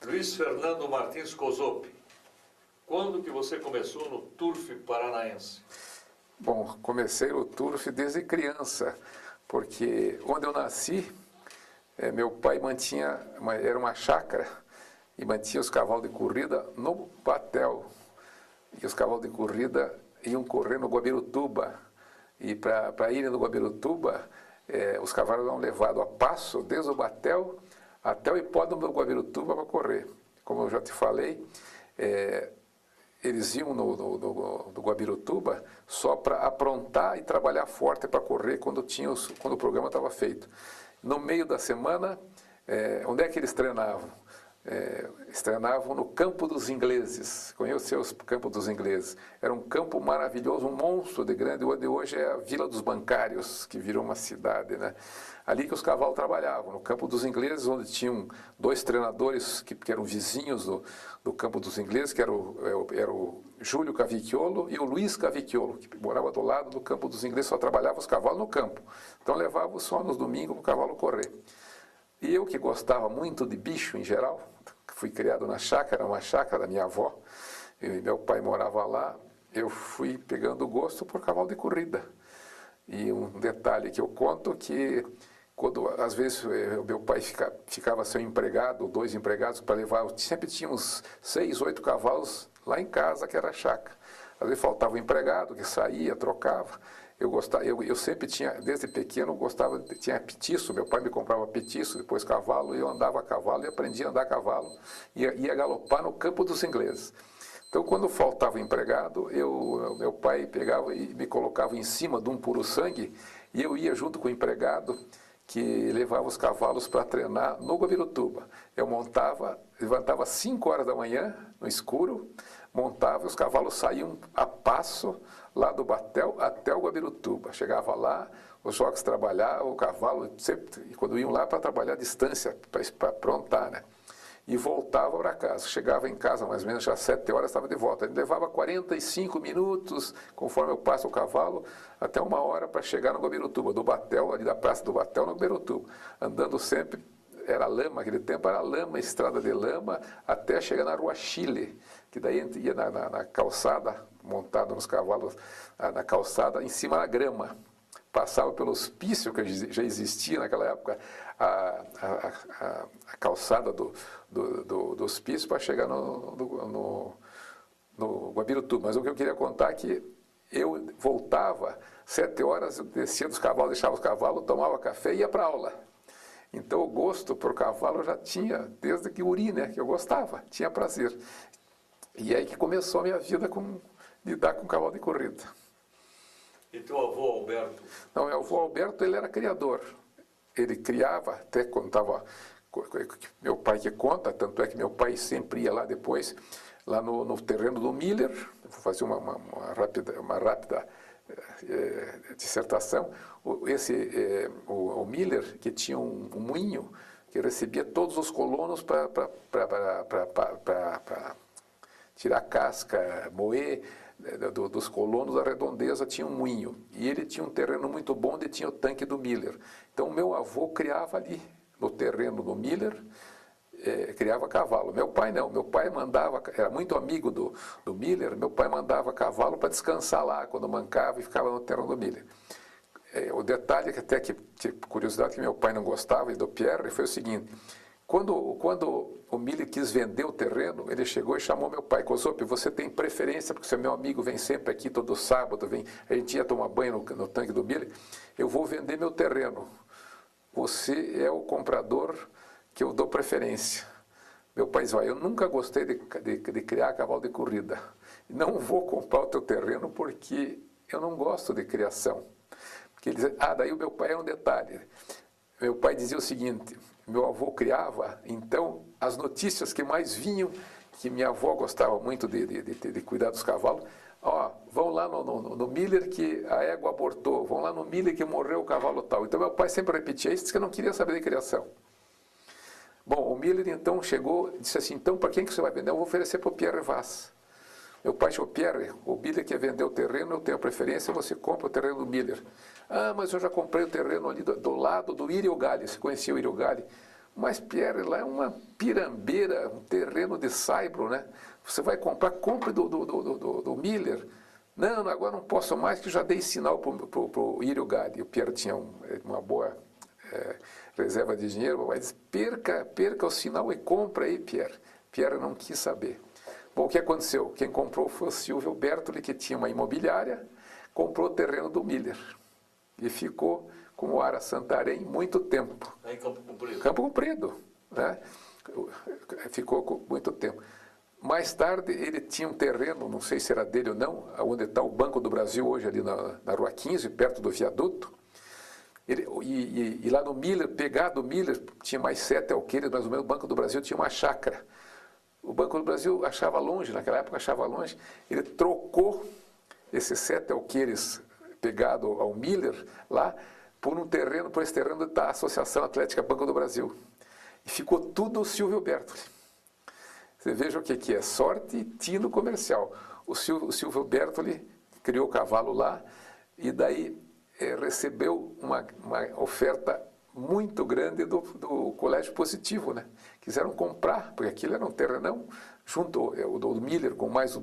Luiz Fernando Martins Cozop, quando que você começou no Turf Paranaense? Bom, comecei o Turf desde criança, porque onde eu nasci, meu pai era uma chácara e mantinha os cavalos de corrida no batel. E os cavalos de corrida iam correr no Guabirutuba. E para irem no Guabirutuba, os cavalos eram levados a passo desde o batel até o hipódromo do Guabirutuba para correr. Como eu já te falei, eles iam do Guabirutuba só para aprontar e trabalhar forte para correr quando o programa estava feito. No meio da semana, onde é que eles treinavam? Eles treinavam no Campo dos Ingleses. Conheceu o Campo dos Ingleses? Era um campo maravilhoso, um monstro de grande, onde hoje é a Vila dos Bancários, que virou uma cidade, né? Ali que os cavalos trabalhavam, no Campo dos Ingleses, onde tinham dois treinadores que eram vizinhos do Campo dos Ingleses, que era o Júlio Cavicchiolo e o Luiz Cavicchiolo, que morava do lado do Campo dos Ingleses, só trabalhava os cavalos no campo. Então levavam só nos domingos para o cavalo correr. E eu, que gostava muito de bicho em geral, fui criado na chácara, uma chácara da minha avó, e meu pai morava lá, eu fui pegando gosto por cavalo de corrida. E um detalhe que eu conto que, quando às vezes meu pai ficava sem empregado, dois empregados para levar, sempre tinha uns 6, 8 cavalos lá em casa, que era a chácara. Às vezes faltava um empregado que saía, trocava. Eu sempre tinha, desde pequeno, tinha petiço, meu pai me comprava petiço, depois cavalo, e eu andava a cavalo e aprendi a andar a cavalo, ia galopar no Campo dos Ingleses. Então, quando faltava empregado, meu pai pegava e me colocava em cima de um puro-sangue, e eu ia junto com o empregado, que levava os cavalos para treinar no Guabirutuba. Eu levantava às 5 horas da manhã, no escuro, montava e os cavalos saíam a passo, lá do batel até o Guabirutuba. Chegava lá, os jockeys trabalhavam, o cavalo, sempre, quando iam lá para trabalhar a distância, para aprontar, né? E voltava para casa. Chegava em casa mais ou menos já às 7 horas, estava de volta. Ele levava 45 minutos, conforme eu passo o cavalo, até 1 hora para chegar no Guabirutuba, do batel, ali da praça do batel, no Guabirutuba. Andando sempre, era lama, aquele tempo era lama, estrada de lama, até chegar na Rua Chile, que daí ia na calçada, montado nos cavalos, na calçada, em cima da grama. Passava pelo hospício, que já existia naquela época, a calçada do hospício para chegar no Guabirutuba. Mas o que eu queria contar é que eu voltava, 7 horas, eu descia dos cavalos, deixava os cavalos, tomava café e ia para aula. Então o gosto por cavalo eu já tinha, desde que guri, né, que eu gostava, tinha prazer. E aí que começou a minha vida lidar com cavalo de corrida. E teu avô Alberto? Não, meu avô Alberto, ele era criador. Ele criava, até contava, meu pai que conta, tanto é que meu pai sempre ia lá depois, lá no terreno do Miller, vou fazer uma rápida dissertação. O Miller, que tinha um moinho, que recebia todos os colonos para tirar casca, moer dos colonos da redondeza, tinha um moinho. E ele tinha um terreno muito bom onde tinha o tanque do Miller. Então, meu avô criava ali, no terreno do Miller, criava cavalo. Meu pai não, meu pai era muito amigo do Miller, meu pai mandava cavalo para descansar lá, quando mancava, e ficava no terreno do Miller. O detalhe, curiosidade que meu pai não gostava, e do Pierre, foi o seguinte: quando o Miller quis vender o terreno, ele chegou e chamou meu pai: Cozop, você tem preferência, porque seu meu amigo vem sempre aqui todo sábado, a gente ia tomar banho no tanque do Miller, eu vou vender meu terreno. Você é o comprador que eu dou preferência. Meu pai disse: eu nunca gostei de criar cavalo de corrida. Não vou comprar o teu terreno porque eu não gosto de criação. Porque ele dizia, daí o meu pai era um detalhe. Meu pai dizia o seguinte: meu avô criava, então as notícias que mais vinham, que minha avó gostava muito de cuidar dos cavalos, vão lá no Miller que a égua abortou, vão lá no Miller que morreu o cavalo tal. Então meu pai sempre repetia isso, disse que eu não queria saber de criação. Bom, o Miller então chegou e disse assim: então para quem que você vai vender? Eu vou oferecer para o Pierre Vaz. Meu pai disse: Pierre, o Miller quer vender o terreno, eu tenho preferência, você compra o terreno do Miller. Mas eu já comprei o terreno ali do lado do Iriogali. Você conhecia o Iriogali? Mas, Pierre, lá é uma pirambeira, um terreno de saibro, né? Você vai comprar, compre do Miller. Não, agora não posso mais, que já dei sinal para o Írio Gade. O Pierre tinha uma boa reserva de dinheiro, mas perca o sinal e compra aí, Pierre. Pierre não quis saber. Bom, o que aconteceu? Quem comprou foi o Silvio Bertoli, que tinha uma imobiliária, comprou o terreno do Miller e ficou com o Ara Santarém muito tempo. Em Campo Comprido. Campo Comprido, né? Ficou com muito tempo. Mais tarde ele tinha um terreno, não sei se era dele ou não, onde está o Banco do Brasil hoje, ali na Rua 15, perto do viaduto. E lá no Miller, pegado do Miller, tinha mais 7 alqueires, mais ou menos, o Banco do Brasil tinha uma chácara. O Banco do Brasil achava longe, naquela época achava longe, ele trocou esses 7 alqueires pegado ao Miller lá, por esse terreno da Associação Atlética Banco do Brasil. E ficou tudo o Silvio Bertoli. Você veja o que é sorte e tino comercial. O Silvio Bertoli criou o cavalo lá e daí recebeu uma oferta muito grande do Colégio Positivo, né? Quiseram comprar, porque aquilo era um terrenão, junto o do Miller com mais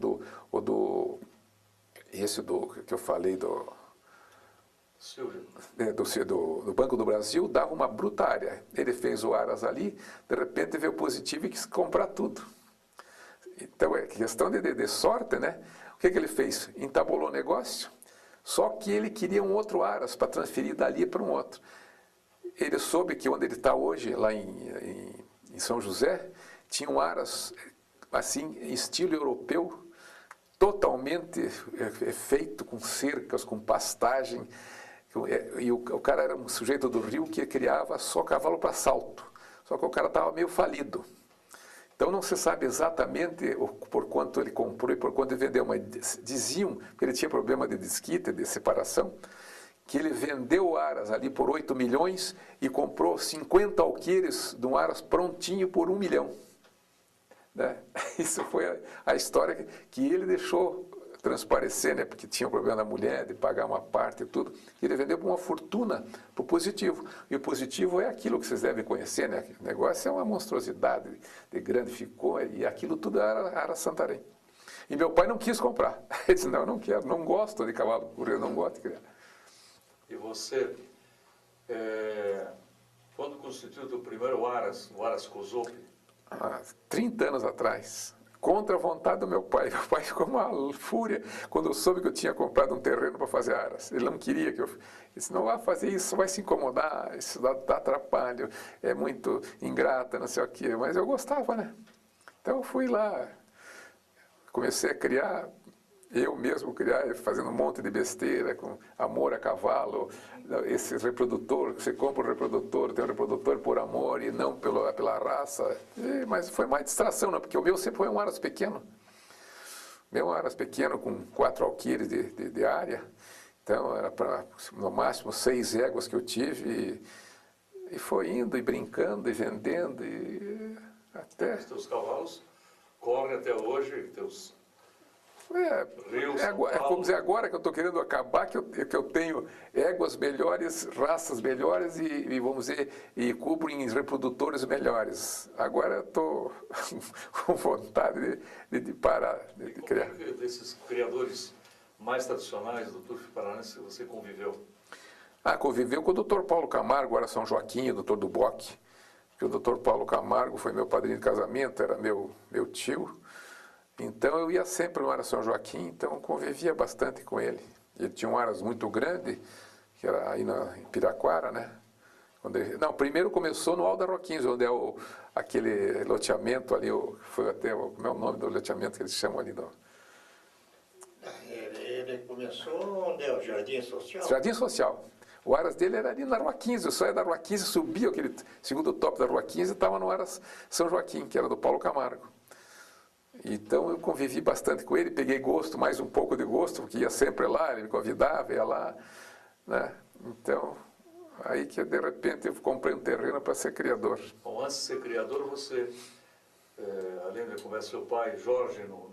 esse que eu falei do Banco do Brasil, dava uma bruta área. Ele fez o Aras ali, de repente veio o Positivo e quis comprar tudo. Então é questão de sorte, né? O que ele fez? Entabulou o negócio, só que ele queria um outro Aras para transferir dali para um outro. Ele soube que onde ele está hoje, lá em São José, tinha um Aras assim, em estilo europeu, totalmente feito com cercas, com pastagem. E o cara era um sujeito do Rio que criava só cavalo para salto. Só que o cara estava meio falido. Então não se sabe exatamente por quanto ele comprou e por quanto ele vendeu, mas diziam que ele tinha problema de desquite, de separação, que ele vendeu o Aras ali por 8 milhões e comprou 50 alqueires de um Aras prontinho por 1 milhão. Né? Isso foi a história que ele deixou transparecer, né? Porque tinha o problema da mulher, de pagar uma parte e tudo. Ele vendeu por uma fortuna para o Positivo. E o Positivo é aquilo que vocês devem conhecer, né? O negócio é uma monstruosidade de grande, ficou, e aquilo tudo era Santarém. E meu pai não quis comprar. Ele disse, não, eu não quero, não gosto de cavalo puro, eu não gosto de criar. E você, quando constituiu o teu primeiro Aras, o Aras Cosope? Há 30 anos atrás, contra a vontade do meu pai. Meu pai ficou uma fúria quando eu soube que eu tinha comprado um terreno para fazer Aras. Ele não queria que eu... Ele disse, não vai fazer isso, vai se incomodar, isso dá trabalho, é muito ingrata, não sei o quê. Mas eu gostava, né? Então eu fui lá, comecei a criar, eu mesmo criar, fazendo um monte de besteira, com amor a cavalo, esse reprodutor, você compra um reprodutor, tem um reprodutor por amor e não pela raça. Mas foi mais distração, né? Porque o meu sempre foi um Aras pequeno. Meu Aras pequeno, com 4 alqueires de área. Então era para, no máximo, 6 éguas que eu tive. E foi indo, e brincando, e vendendo, e até... Os teus cavalos correm até hoje, teus... Vamos dizer, agora que eu estou querendo acabar, que eu tenho éguas melhores, raças melhores e vamos dizer, e cubro em reprodutores melhores. Agora eu estou com vontade de parar de criar. Como é que desses criadores mais tradicionais do turf paranense você conviveu? Conviveu com o Dr. Paulo Camargo, era São Joaquim, o Dr. Duboc, que o Dr. Paulo Camargo foi meu padrinho de casamento, era meu tio. Então eu ia sempre no Aras São Joaquim, então convivia bastante com ele. Ele tinha um Aras muito grande, que era aí em Piraquara, né? Primeiro começou no Alda Roquins, onde é aquele loteamento ali, foi até, como é o nome do loteamento que eles chamam ali? Ele começou onde é o Jardim Social? Jardim Social. O Aras dele era ali na Rua 15, eu saía da Rua 15, subia aquele segundo top da Rua 15 e estava no Aras São Joaquim, que era do Paulo Camargo. Então eu convivi bastante com ele, peguei gosto, mais um pouco de gosto, porque ia sempre lá, ele me convidava, ia lá, né? Então, aí que de repente eu comprei um terreno para ser criador. Bom, antes de ser criador, você, além de conversar com seu pai, Jorge, no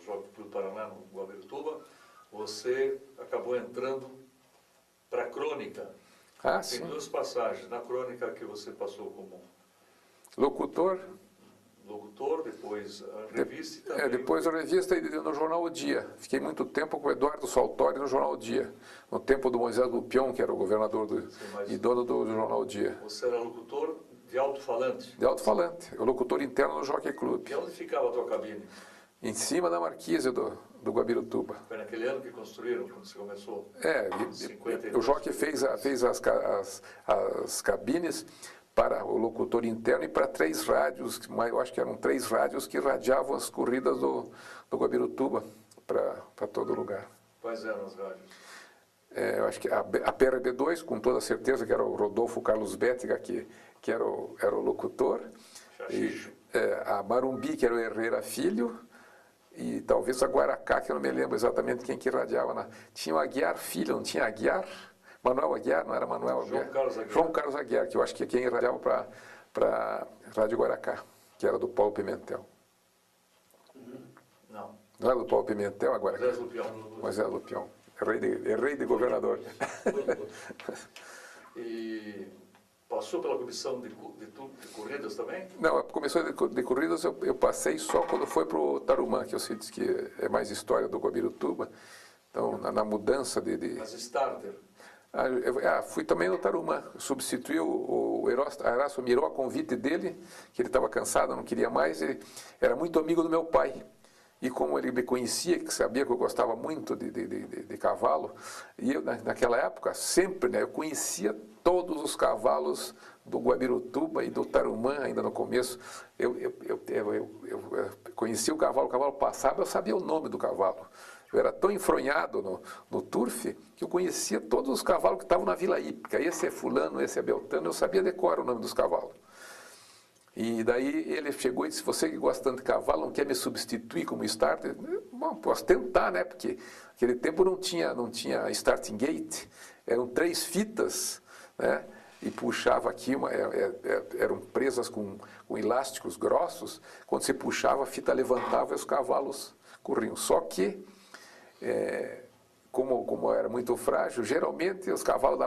Jockey Clube Paraná, no Guabirituba, você acabou entrando para a crônica. Sim. Tem 2 passagens. Na crônica que você passou como Locutor, locutor, depois a revista e também... depois a revista e no jornal O Dia. Fiquei muito tempo com o Eduardo Saltori no jornal O Dia, no tempo do Moisés Lupion, que era o governador e dono do jornal O Dia. Você era locutor de alto-falante? De alto-falante, o locutor interno no Jockey Club. E onde ficava a tua cabine? Em cima da marquise do Guabirutuba. Foi naquele ano que construíram, quando você começou? O Jockey fez as cabines para o locutor interno e para 3 rádios, eu acho que eram 3 rádios que radiavam as corridas do Guabirutuba para todo lugar. Quais eram as rádios? Eu acho que a PRB2, com toda certeza, que era o Rodolfo Carlos Bétega, que era o locutor. E, a Marumbi, que era o Herrera Filho. E talvez a Guaracá, que eu não me lembro exatamente quem que radiava. Tinha o Aguiar Filho, não tinha Aguiar? Manuel Aguiar, não era Manuel Aguiar? João Carlos Aguiar, que eu acho que é quem radiava para Rádio Guaracá, que era do Paulo Pimentel. Não. Não era do Paulo Pimentel, a Guaracá? Moisés Lupion. Moisés Lupion. Rei de governador. E passou pela comissão de corridas também? Não, a comissão de corridas eu passei só quando foi para o Tarumã, que eu sei que é mais história do Guabirutuba. Então, na mudança de... Mas starter? Fui também no Tarumã. Substituí o Erasto Miró a convite dele, que ele estava cansado, não queria mais. Ele era muito amigo do meu pai. E como ele me conhecia, que sabia que eu gostava muito de cavalo, e eu, naquela época, sempre, né, eu conhecia todos os cavalos do Guabirutuba e do Tarumã, ainda no começo. Eu conhecia o cavalo passava, eu sabia o nome do cavalo. Eu era tão enfronhado no turf que eu conhecia todos os cavalos que estavam na Vila Hípica. Esse é fulano, esse é beltano, eu sabia decorar o nome dos cavalos. E daí ele chegou e disse, você que gosta tanto de cavalo, não quer me substituir como starter? Bom, posso tentar, né? Porque naquele tempo não tinha starting gate, eram 3 fitas, né? E puxava aqui, eram presas com elásticos grossos, quando se puxava, a fita levantava e os cavalos corriam. Só que, como era muito frágil, geralmente os cavalos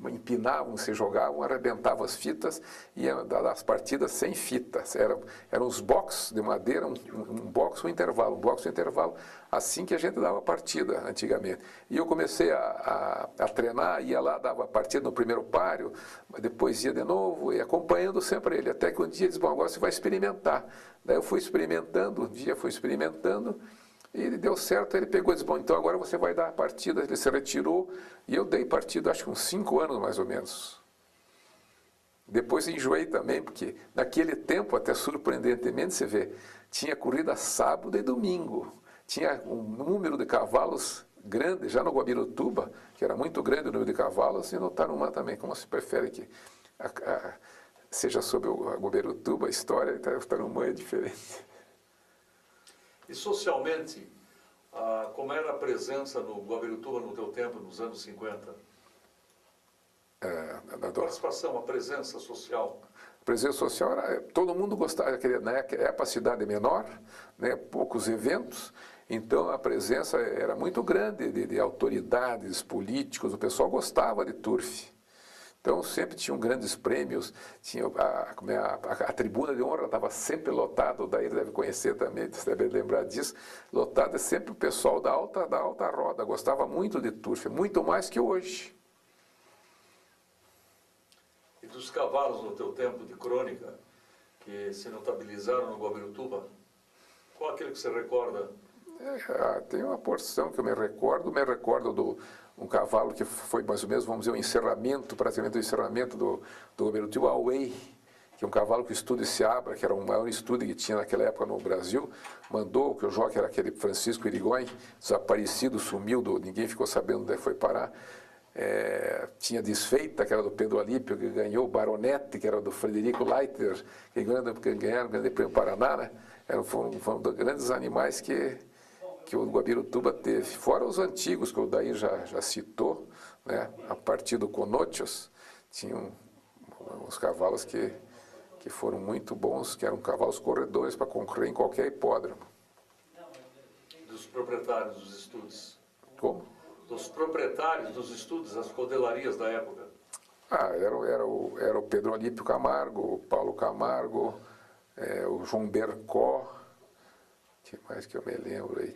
empinavam, se jogavam, arrebentavam as fitas e iam dar as partidas sem fitas. Eram os boxes de madeira, um box, um intervalo, assim que a gente dava partida antigamente. E eu comecei a treinar, ia lá, dava partida no primeiro páreo, depois ia de novo, e acompanhando sempre ele, até que um dia ele disse, bom, agora você vai experimentar. Daí eu fui experimentando, um dia fui experimentando, e ele deu certo, ele pegou e disse, bom, então agora você vai dar a partida. Ele se retirou e eu dei partida, acho que uns 5 anos mais ou menos. Depois enjoei também, porque naquele tempo, até surpreendentemente, você vê, tinha corrida sábado e domingo. Tinha um número de cavalos grande, já no Guabirutuba, que era muito grande o número de cavalos, e no Tarumã também, como se prefere que seja sobre o Guabirutuba, a história, o Tarumã é diferente. E socialmente, como era a presença no Guabirutuba no teu tempo, nos anos 50? A participação, a presença social. A presença social, todo mundo gostava, na época a cidade menor, né, poucos eventos, então a presença era muito grande de autoridades, políticos, o pessoal gostava de turf. Então sempre tinham grandes prêmios, tinha a tribuna de honra estava sempre lotada, o Daí deve conhecer também, você deve lembrar disso, lotada sempre o pessoal da alta roda, gostava muito de turf, muito mais que hoje. E dos cavalos no teu tempo de crônica, que se notabilizaram no Guabirutuba, qual aquele que você recorda? Tem uma porção que eu me recordo um cavalo que foi mais ou menos, vamos dizer, o encerramento, praticamente o encerramento do Guabirutuba, Away, que é um cavalo que o estúdio Seabra, que era o maior estúdio que tinha naquela época no Brasil, mandou, que o jockey era aquele Francisco Irigoyen, desaparecido, sumiu, ninguém ficou sabendo onde foi parar. Tinha Desfeita, que era do Pedro Alípio, que ganhou, Baronete, que era do Frederico Leiter, que ganharam o Grande Prêmio Paraná, né? Foram grandes animais que o Guabirutuba teve. Fora os antigos, que o Daí já citou, né? A partir do Conotios, tinham uns cavalos que foram muito bons, que eram cavalos corredores para concorrer em qualquer hipódromo. Dos proprietários dos estúdios. Como? Dos proprietários dos estúdios, as codelarias da época. Era o Pedro Olímpio Camargo, o Paulo Camargo, o João Bercó, que mais que eu me lembro aí,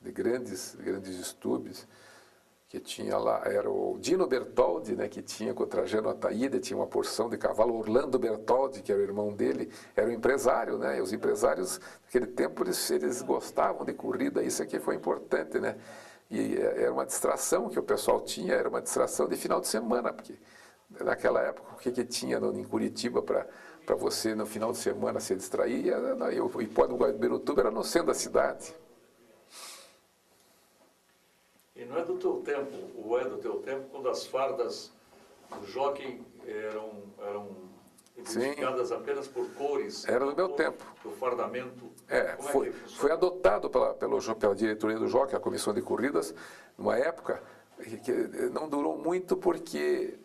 de grandes estúdios, que tinha lá, era o Dino Bertoldi, né, que tinha com o Trajano Ataíde, tinha uma porção de cavalo, Orlando Bertoldi, que era o irmão dele, era um empresário, né, e os empresários naquele tempo eles gostavam de corrida, isso aqui foi importante, né, e era uma distração que o pessoal tinha, era uma distração de final de semana, porque naquela época o que tinha em Curitiba para você no final de semana se distrair, o hipódromo Guabirutuba era no centro da cidade. E não é do teu tempo, ou é do teu tempo, quando as fardas do jockey eram identificadas apenas por cores? Era do meu tempo. Do fardamento? Foi adotado pela diretoria do jockey, a comissão de corridas, numa época que não durou muito porque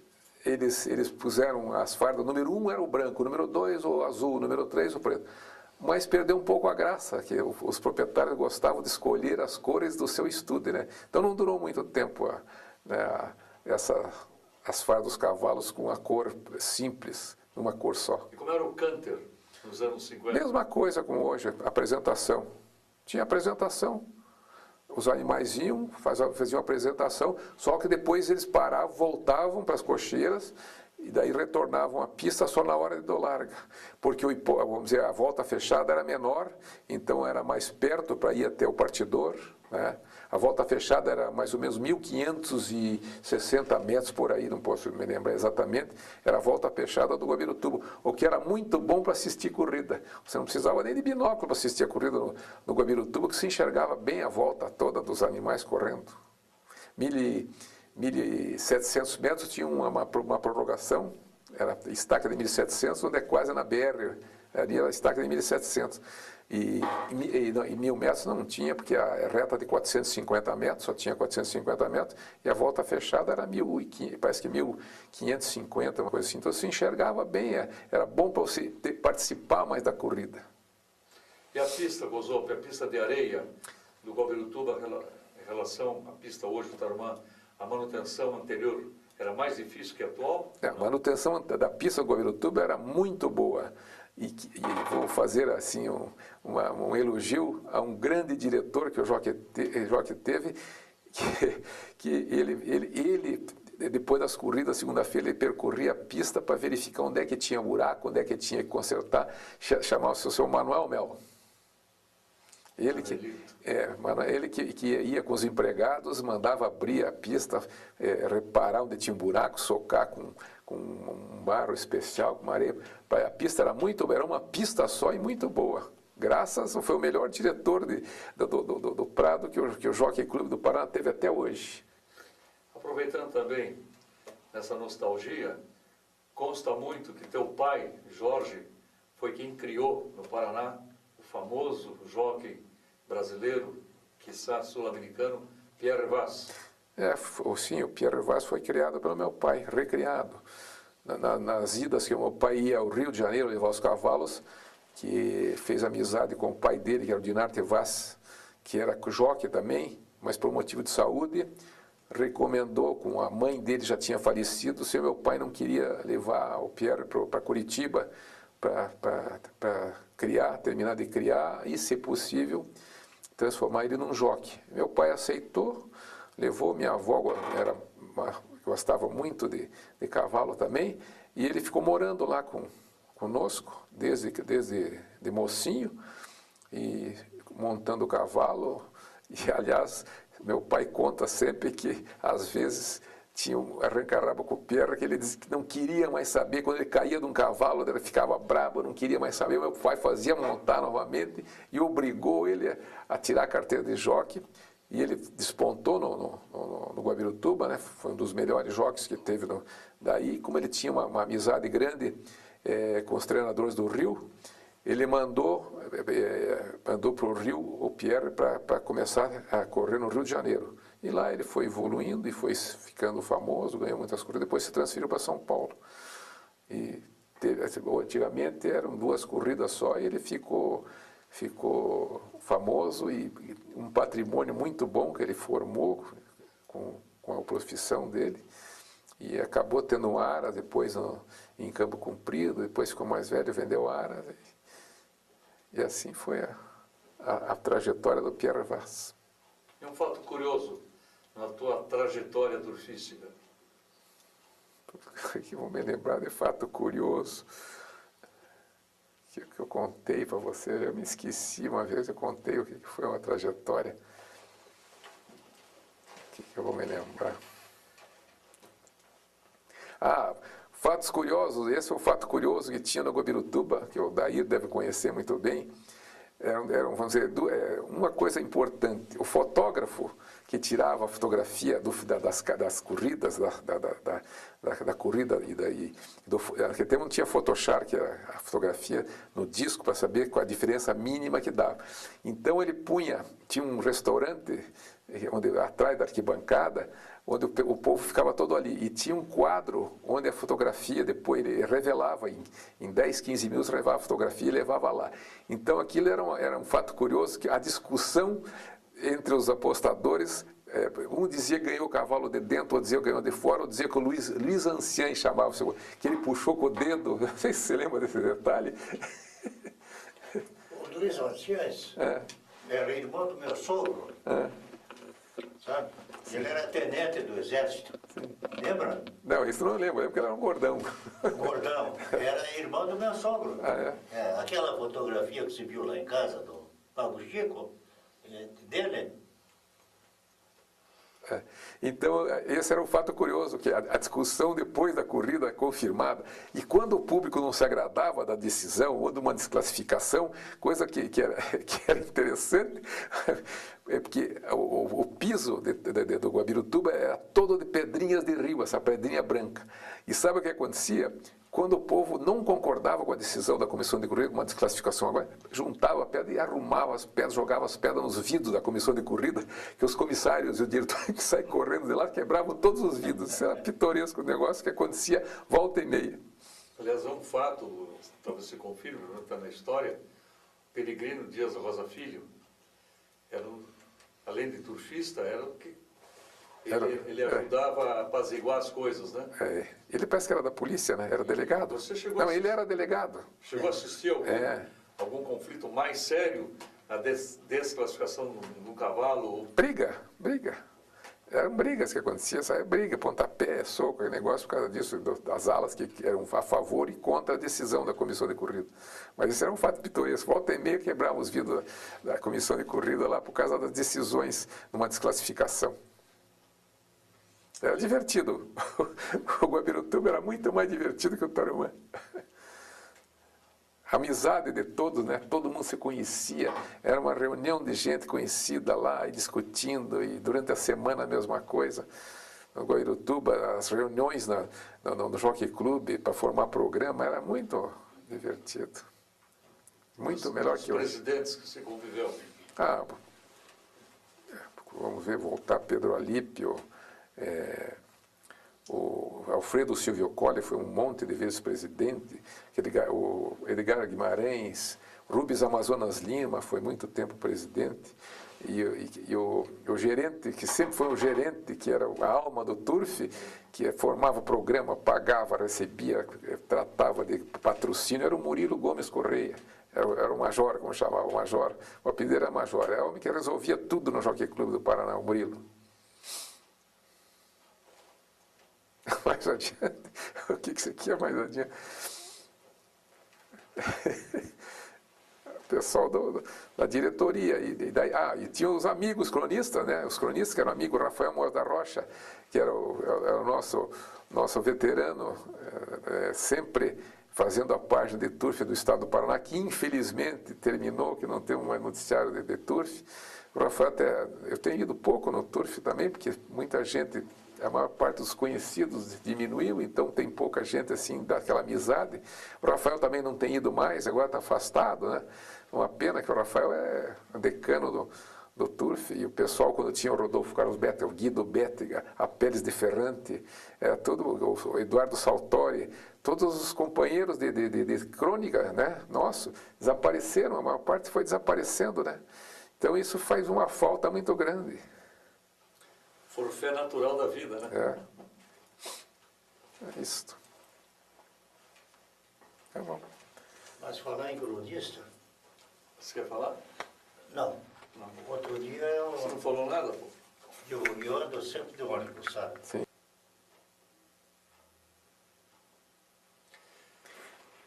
eles puseram as fardas, o número 1 era o branco, o número 2 o azul, o número 3 o preto. Mas perdeu um pouco a graça, que os proprietários gostavam de escolher as cores do seu estúdio, né? Então não durou muito tempo as fardas dos cavalos com a cor simples, uma cor só. E como era o canter nos anos 50? Mesma coisa como hoje, apresentação. Tinha apresentação. Os animais iam, faziam apresentação, só que depois eles paravam, voltavam para as cocheiras e daí retornavam à pista só na hora de do larga. Porque, vamos dizer, a volta fechada era menor, então era mais perto para ir até o partidor, né? A volta fechada era mais ou menos 1.560 metros por aí, não posso me lembrar exatamente, era a volta fechada do Guabirutuba, o que era muito bom para assistir corrida. Você não precisava nem de binóculo para assistir a corrida no Guabirutuba, que se enxergava bem a volta toda dos animais correndo. 1.700 metros tinha uma prorrogação, era estaca de 1.700, onde é quase na BR, ali era a estaca de 1.700. E 1.000 metros não tinha, porque a reta de 450 metros, só tinha 450 metros, e a volta fechada era 1.500, parece que 1.550, uma coisa assim. Então se enxergava bem, era bom para você participar mais da corrida. E a pista, Gozop, a pista de areia do Guabirutuba em relação à pista hoje do Tarumã, a manutenção anterior era mais difícil que a atual? A manutenção da pista do Guabirutuba era muito boa. E vou fazer assim um elogio a um grande diretor que o Jockey teve, que ele depois das corridas, segunda-feira, ele percorria a pista para verificar onde é que tinha buraco, onde é que tinha que consertar, chamava-se o seu Manuel Mel. Ele que ia com os empregados, mandava abrir a pista, reparar onde tinha um buraco, socar com um barro especial, com uma areia. A pista era uma pista só e muito boa. Foi o melhor diretor do Prado que o Jockey Clube do Paraná teve até hoje. Aproveitando também nessa nostalgia, consta muito que teu pai, Jorge, foi quem criou no Paraná o famoso jockey brasileiro, quiçá sul-americano, Pierre Vaz. Sim, o Pierre Vaz foi criado pelo meu pai, recriado. Nas idas que o meu pai ia ao Rio de Janeiro levar os cavalos, que fez amizade com o pai dele, que era o Dinarte Vaz, que era jockey também, mas por motivo de saúde, recomendou, com a mãe dele já tinha falecido, se meu pai não queria levar o Pierre para Curitiba para terminar de criar e, se possível, transformar ele num jockey. Meu pai aceitou, levou, minha avó gostava muito de cavalo também, e ele ficou morando lá conosco, desde de mocinho, e montando o cavalo. E, aliás, meu pai conta sempre que, às vezes, tinha um arranca-rabo com o Pierre, que ele disse que não queria mais saber, quando ele caía de um cavalo, ele ficava bravo, não queria mais saber. Meu pai fazia montar novamente e obrigou ele a tirar a carteira de jockey, e ele despontou no Guabirutuba, né? Foi um dos melhores jockeys que teve daí. Como ele tinha uma amizade grande com os treinadores do Rio, ele mandou para o Rio o Pierre para começar a correr no Rio de Janeiro. E lá ele foi evoluindo e foi ficando famoso, ganhou muitas corridas, depois se transferiu para São Paulo. E antigamente eram 2 corridas só, e ele ficou famoso, e um patrimônio muito bom que ele formou com a profissão dele. e acabou tendo um Aras, depois em Campo Comprido, depois ficou mais velho, vendeu Aras. E assim foi a trajetória do Pierre Vaz. E um fato curioso na tua trajetória turfística? Que vou me lembrar de fato curioso que eu contei para você, eu me esqueci uma vez, eu contei o que foi uma trajetória. O que eu vou me lembrar? Fatos curiosos, esse é um fato curioso que tinha no Guabirutuba, que o Dair deve conhecer muito bem. Vamos dizer, uma coisa importante, o fotógrafo que tirava a fotografia das corridas, da corrida, naquele tempo não tinha Photoshop, que era a fotografia no disco para saber qual a diferença mínima que dava. Então ele tinha um restaurante atrás da arquibancada, onde o povo ficava todo ali, e tinha um quadro onde a fotografia, depois ele revelava, em 10, 15 minutos, levava a fotografia e levava lá. Então aquilo era um fato curioso, que a discussão entre os apostadores, um dizia que ganhou o cavalo de dentro, outro dizia que ganhou de fora, outro dizia que o Luiz Ancien chamava, que ele puxou com o dedo, não sei se você lembra desse detalhe. O Luiz Ancien era irmão do meu sogro, sabe? Ele era tenente do exército, lembra? Não, isso não lembro, porque ele era um gordão. Gordão, era irmão do meu sogro. Aquela fotografia que se viu lá em casa do Pablo Chico, dele. Então, esse era um fato curioso, que a discussão depois da corrida é confirmada, e quando o público não se agradava da decisão ou de uma desclassificação, coisa que era interessante, é porque o piso do Guabirutuba era todo de pedrinhas de rio, essa pedrinha branca. E sabe o que acontecia? Quando o povo não concordava com a decisão da comissão de corrida, com uma desclassificação agora, juntava a pedra e arrumava as pedras, jogava as pedras nos vidros da comissão de corrida, que os comissários e o diretor que saíam correndo de lá quebravam todos os vidros. Isso era pitoresco, o negócio que acontecia volta e meia. Aliás, é um fato, talvez se confirme, não está na história, Peregrino Dias Rosa Filho, além de turfista, era o que... Ele ajudava a apaziguar as coisas, né? Ele parece que era da polícia, né? Era delegado. Você chegou Não, ele era delegado. Chegou a assistir algum conflito mais sério, a desclassificação do cavalo? Briga. Eram brigas que aconteciam, sabe? Briga, pontapé, soco, negócio por causa disso, das alas que eram a favor e contra a decisão da comissão de corrida. Mas isso era um fato pitoresco. Volta e meia quebrava os vidros da comissão de corrida lá por causa das decisões numa desclassificação. Era divertido. O Guabirutuba era muito mais divertido que o Tarumã. A amizade de todos, né? Todo mundo se conhecia. Era uma reunião de gente conhecida lá, e discutindo, e durante a semana a mesma coisa. No Guabirutuba, as reuniões no Jockey Club para formar programa, era muito divertido. Muito melhor que hoje. Os presidentes que você conviveu? Vamos ver, voltar Pedro Alípio, o Alfredo Silvio Colli foi um monte de vezes presidente, o Edgar Guimarães, Rubens Amazonas Lima foi muito tempo presidente, e o gerente, que sempre foi um gerente, que era a alma do Turf, que formava o programa, pagava, recebia, tratava de patrocínio, era o Murilo Gomes Correia. Era o Major, como chamava o Major. O apelido era Major. Era o homem que resolvia tudo no Jockey Club do Paraná, o Murilo. Mais adiante. O que você quer mais adiante? O pessoal da diretoria. E tinha os amigos cronistas, né? Os cronistas que eram amigos, o Rafael Moura da Rocha, que era o nosso veterano, sempre fazendo a página de Turf do Estado do Paraná, que infelizmente terminou, que não tem mais noticiário de Turf. O Rafael eu tenho ido pouco no Turf também, porque muita gente, a maior parte dos conhecidos diminuiu, então tem pouca gente assim, daquela amizade. O Rafael também não tem ido mais, agora está afastado, né? Uma pena que o Rafael é decano do Turf, e o pessoal, quando tinha o Rodolfo Carlos Bettel, o Guido Bétega, a Pérez de Ferrante, o Eduardo Saltori, todos os companheiros de crônica, né, nosso, desapareceram, a maior parte foi desaparecendo, né? Então isso faz uma falta muito grande. Forfé natural da vida, né? É isso. Tá bom. Mas falar em cronista... Você quer falar? Não. Não. Outro dia eu... Você não falou nada, pô? Eu ando sempre de ônibus, sabe? Sim.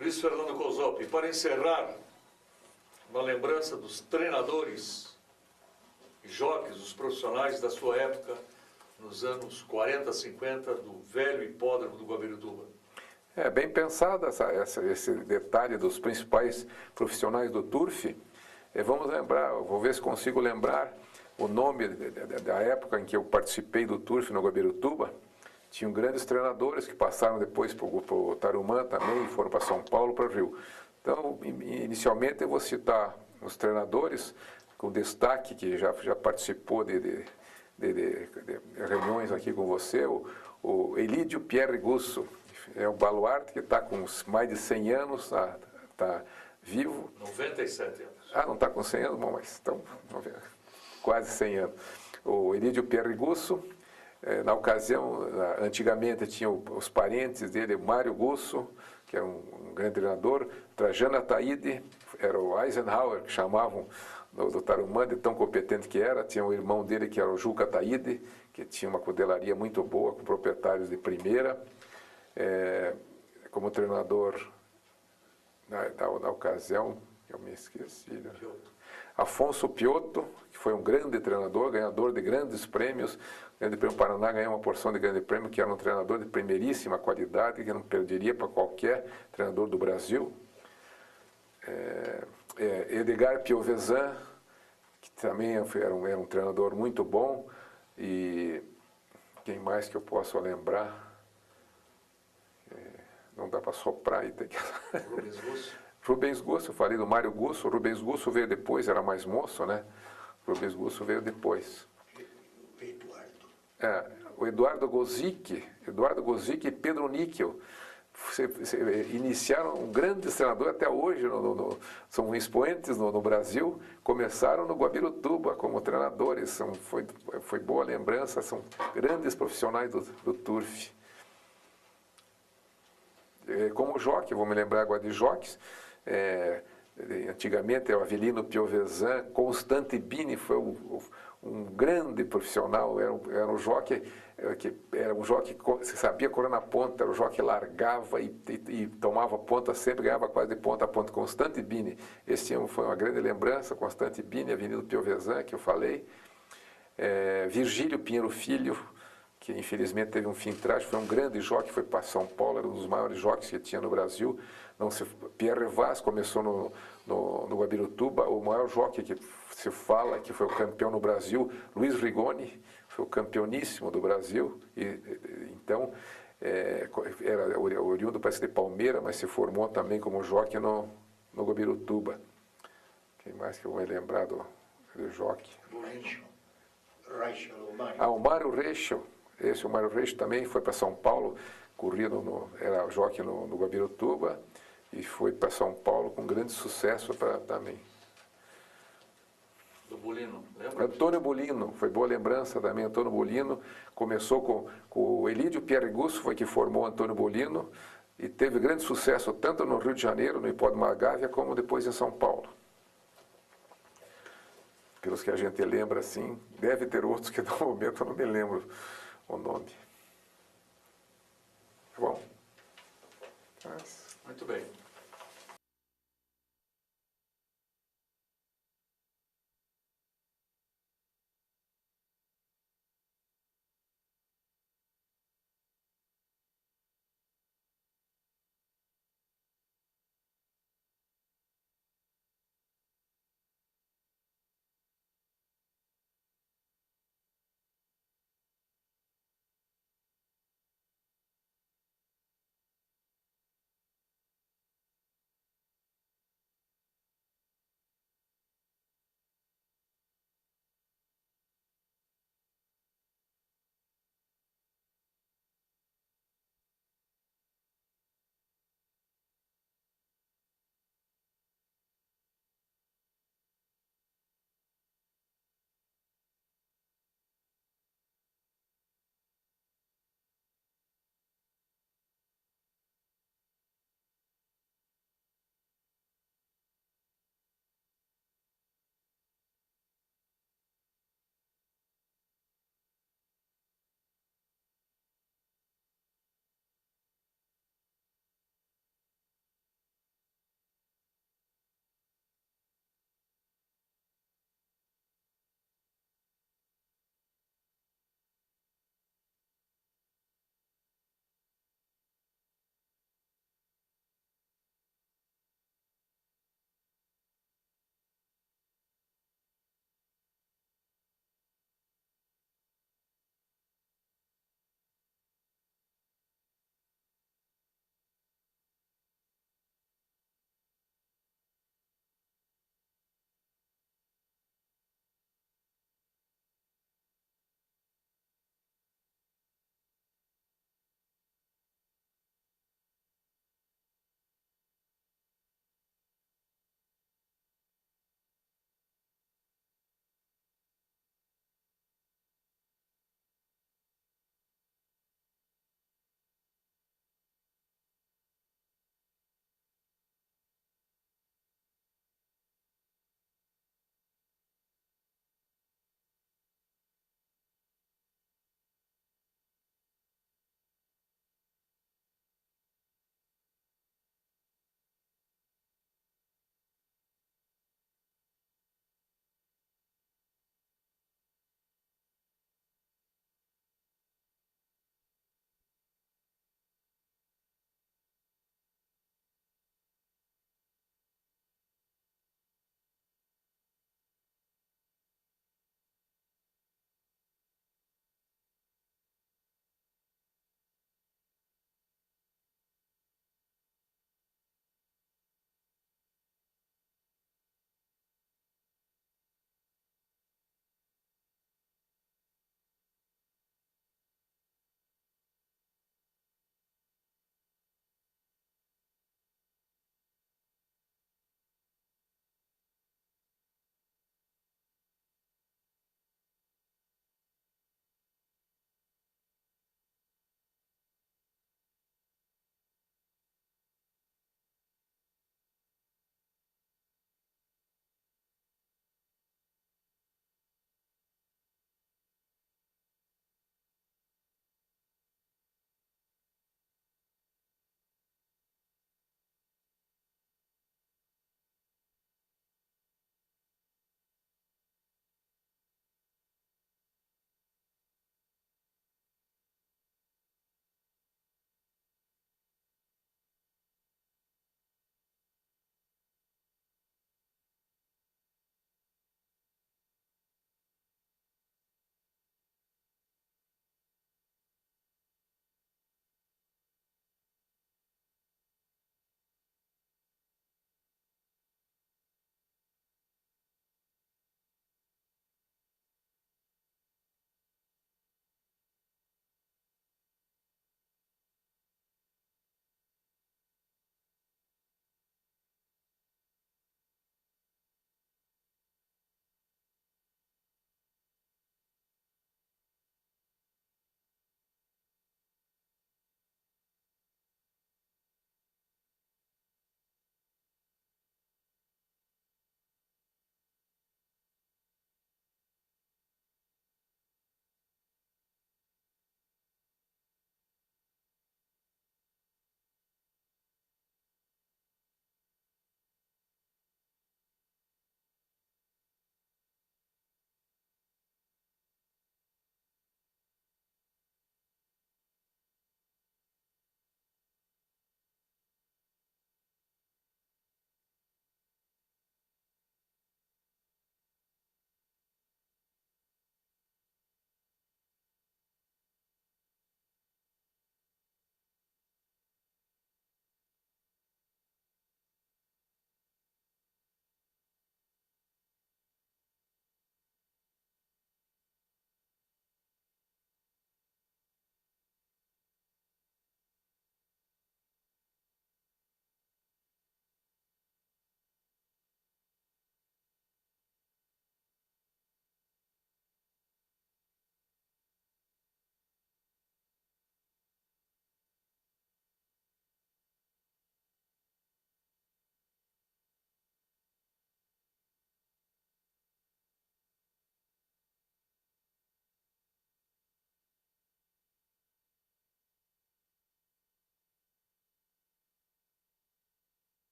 Luiz Fernando Cosop, para encerrar, uma lembrança dos treinadores e jockeys, os profissionais da sua época, nos anos 40, 50, do velho hipódromo do Guabirituba. É bem pensado esse detalhe dos principais profissionais do turf. Vamos lembrar, eu vou ver se consigo lembrar o nome da época em que eu participei do turf no Guabirituba. Tinham grandes treinadores que passaram depois para o Tarumã também e foram para São Paulo, para o Rio. Então, inicialmente eu vou citar os treinadores com destaque, que já participou de reuniões aqui com você, o Elídio Pierre Gusso, é um baluarte que está com mais de 100 anos, está vivo. 97 anos. Ah, não está com 100 anos? Bom, mas então, quase 100 anos. O Elídio Pierre Gusso, na ocasião, antigamente tinha os parentes dele, Mário Gusso, que era um grande treinador, Trajano Ataíde, era o Eisenhower, que chamavam do Tarumã, de tão competente que era. Tinha o irmão dele, que era o Juca Ataíde, que tinha uma cudelaria muito boa, com proprietários de primeira. Como treinador, na ocasião, eu me esqueci, né? Afonso Piotto, que foi um grande treinador, ganhador de grandes prêmios. O Grande Prêmio Paraná ganhou uma porção de grande prêmio, que era um treinador de primeiríssima qualidade, que não perderia para qualquer treinador do Brasil. Edgar Piovesan, que também era um treinador muito bom. E quem mais que eu posso lembrar? Não dá para soprar e tem que... Rubens Gusso. Rubens Gusso, eu falei do Mário Gusso. O Rubens Gusso veio depois, era mais moço, né? O Rubens Gusso veio depois. O Eduardo Gozic e Pedro Níquel iniciaram um grande treinador até hoje, são expoentes no Brasil, começaram no Guabirituba como treinadores, foi boa lembrança, são grandes profissionais do turf. Como jockey, vou me lembrar agora de jockeys, antigamente o Avelino Piovesan, Constante Bini foi um grande profissional, era um jockey que você sabia correr na ponta, era um jockey que largava e tomava ponta sempre, ganhava quase de ponta a ponta. Constante Bini, esse ano foi uma grande lembrança. Constante Bini, Avelino Piovesan, que eu falei. Virgílio Pinheiro Filho, que infelizmente teve um fim trágico, foi um grande jockey, foi para São Paulo, era um dos maiores jockeys que tinha no Brasil. Pierre Vaz começou no Guabirituba, o maior jockey que se fala que foi o campeão no Brasil, Luiz Rigoni, foi o campeoníssimo do Brasil. Então, era oriundo, parece, de Palmeira, mas se formou também como jockey no Guabirituba. Quem mais que eu vou me lembrar do jockey? O Mário Reichel. O Mário Reichel também foi para São Paulo, corria era jockey no Guabirituba e foi para São Paulo com grande sucesso também. Do Bolino, lembra? Antônio Bolino, foi boa lembrança também. Antônio Bolino começou com o Elídio Pierre Gusso, foi que formou Antônio Bolino e teve grande sucesso tanto no Rio de Janeiro, no Hipódromo Gávea, como depois em São Paulo. Pelos que a gente lembra assim, deve ter outros que no momento eu não me lembro o nome. Tá bom? Muito bem.